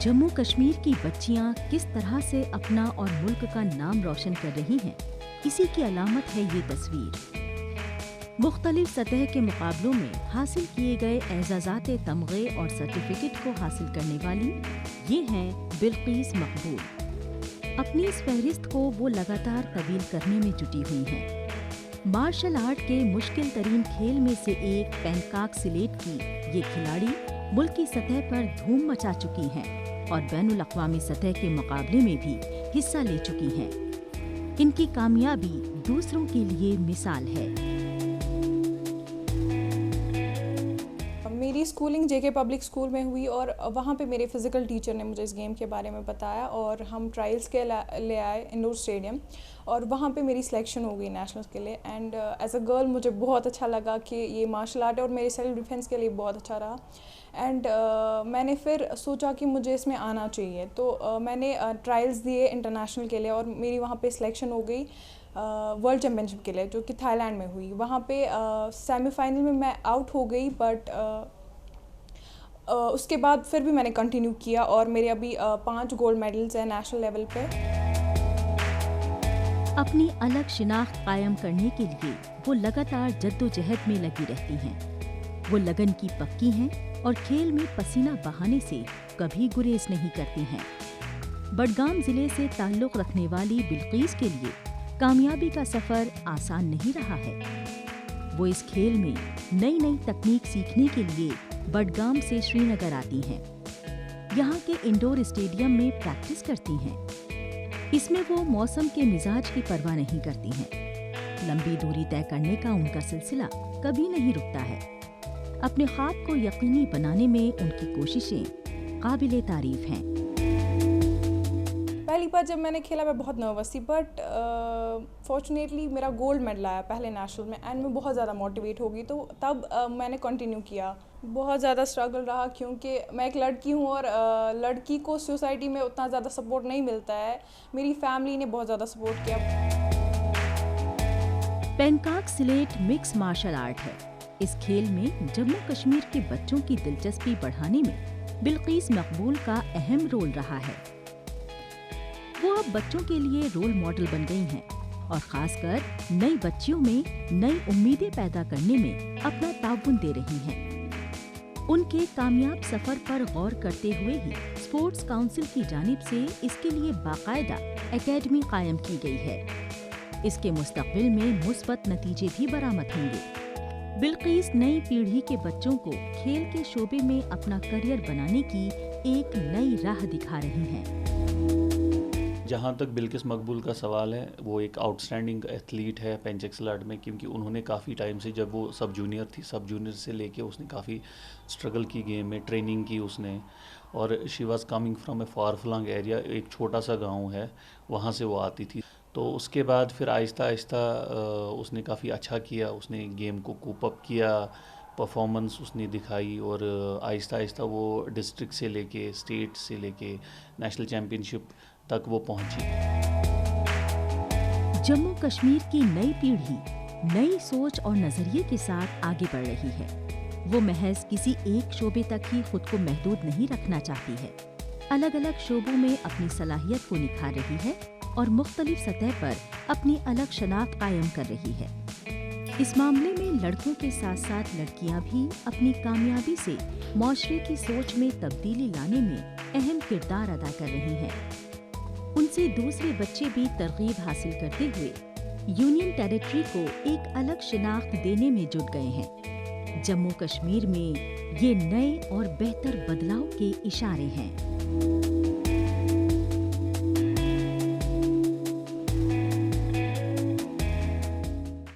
جموں کشمیر کی بچیاں کس طرح سے اپنا اور ملک کا نام روشن کر رہی ہیں، اسی کی علامت ہے یہ تصویر۔ مختلف سطح کے مقابلوں میں حاصل کیے گئے اعزازات تمغے اور سرٹیفکیٹ کو حاصل کرنے والی یہ ہیں بلقیس مقبول۔ اپنی اس فہرست کو وہ لگاتار طویل کرنے میں جٹی ہوئی ہیں۔ مارشل آرٹ کے مشکل ترین کھیل میں سے ایک پینکاک سلیٹ کی یہ کھلاڑی ملکی سطح پر دھوم مچا چکی ہیں اور بین الاقوامی سطح کے مقابلے میں بھی حصہ لے چکی ہیں۔ ان کی کامیابی دوسروں کے لیے مثال ہے۔ میری اسکولنگ جے کے پبلک اسکول میں ہوئی اور وہاں پہ میرے فزیکل ٹیچر نے مجھے اس گیم کے بارے میں بتایا اور ہم ٹرائلس کے لے آئے انڈور اسٹیڈیم اور وہاں پہ میری سلیکشن ہو گئی نیشنلس کے لیے۔ اینڈ ایز اے گرل مجھے بہت اچھا لگا کہ یہ مارشل آرٹ ہے اور میرے سیلف ڈیفینس کے لیے بہت اچھا رہا۔ اینڈ میں نے پھر سوچا کہ مجھے اس میں آنا چاہیے، تو میں نے ٹرائلس دیے انٹرنیشنل کے لیے اور میری وہاں پہ سلیکشن ہو گئی ورلڈ چیمپئن شپ کے لیے جو کہ تھائی لینڈ میں ہوئی۔ وہاں پہ سیمی فائنل میں آؤٹ ہو گئی، بٹ اس کے بعد پھر بھی میں نے کنٹینیو کیا اور میرے ابھی 5 گولڈ میڈلز ہیں نیشنل لیول پہ۔ اپنی الگ شناخت قائم کرنے کے لیے وہ لگاتار جد و جہد میں لگی رہتی ہیں۔ وہ لگن کی پکی ہیں اور کھیل میں پسینہ بہانے سے کبھی گریز نہیں کرتی ہیں۔ بڈگام ضلع سے تعلق رکھنے والی بلقیس کے لیے کامیابی کا سفر آسان نہیں رہا ہے۔ وہ اس کھیل میں نئی نئی تکنیک سیکھنے کے لیے بڈگام سے سری نگر آتی ہیں۔ یہاں کے انڈور اسٹیڈیم میں پریکٹس کرتی ہیں۔ اس میں وہ موسم کے مزاج کی پرواہ نہیں کرتی ہیں۔ لمبی دوری طے کرنے کا ان کا سلسلہ کبھی نہیں رکتا ہے۔ اپنے خواب کو یقینی بنانے میں ان کی کوششیں قابل تعریف ہیں۔ پہلی بار جب میں نے کھیلا میں بہت نروس تھی، بٹ فارچونیٹلی میرا گولڈ میڈل آیا پہلے نیشنل میں اینڈ میں بہت زیادہ موٹیویٹ ہو گئی، تو تب میں نے کنٹینیو کیا۔ بہت زیادہ اسٹرگل رہا کیونکہ میں ایک لڑکی ہوں اور لڑکی کو سوسائٹی میں اتنا زیادہ سپورٹ نہیں ملتا ہے۔ میری فیملی نے بہت زیادہ سپورٹ کیا۔ Pencak slate mix martial art ہے۔ اس کھیل میں جموں کشمیر کے بچوں کی دلچسپی بڑھانے میں بلقیس مقبول کا اہم رول رہا ہے۔ وہ اب بچوں کے لیے رول ماڈل بن گئی ہیں اور خاص کر نئی بچیوں میں نئی امیدیں پیدا کرنے میں اپنا تعاون دے رہی ہیں۔ ان کے کامیاب سفر پر غور کرتے ہوئے ہی اسپورٹس کونسل کی جانب سے اس کے لیے باقاعدہ اکیڈمی قائم کی گئی ہے۔ اس کے مستقبل میں مثبت نتیجے بھی برآمد ہوں گے۔ بلقیس نئی پیڑھی کے بچوں کو کھیل کے شعبے میں اپنا کریئر بنانے کی ایک نئی راہ دکھا رہی ہیں۔ جہاں تک بلقیس مقبول کا سوال ہے، وہ ایک آؤٹ اسٹینڈنگ ایتھلیٹ ہے پینچیک سلاٹ میں، کیونکہ انہوں نے کافی ٹائم سے، جب وہ سب جونیئر تھی، سب جونیئر سے لے کے اس نے کافی اسٹرگل کی گیم میں، ٹریننگ کی اس نے، اور she was coming from a for filling area, ایک چھوٹا سا گاؤں ہے، وہاں سے وہ آتی تھی۔ تو اس کے بعد پھر آہستہ آہستہ اس نے کافی اچھا کیا، اس نے گیم کو کوپ اپ کیا، پرفارمنس اس نے دکھائی، اور آہستہ آہستہ وہ ڈسٹرکٹ سے لے کے اسٹیٹ سے لے کے نیشنل چیمپئن شپ تک وہ پہنچی۔ جموں کشمیر کی نئی پیڑھی نئی سوچ اور نظریے کے ساتھ آگے بڑھ رہی ہے۔ وہ محض کسی ایک شعبے تک ہی خود کو محدود نہیں رکھنا چاہتی ہے۔ الگ الگ شعبوں میں اپنی صلاحیت کو نکھار رہی ہے اور مختلف سطح پر اپنی الگ شناخت قائم کر رہی ہے۔ اس معاملے میں لڑکوں کے ساتھ ساتھ لڑکیاں بھی اپنی کامیابی سے معاشرے کی سوچ میں تبدیلی لانے میں اہم کردار ادا کر رہی ہیں۔ ان سے دوسرے بچے بھی ترغیب حاصل کرتے ہوئے یونین ٹیریٹری کو ایک الگ شناخت دینے میں جٹ گئے ہیں۔ جموں کشمیر میں یہ نئے اور بہتر بدلاؤ کے اشارے ہیں۔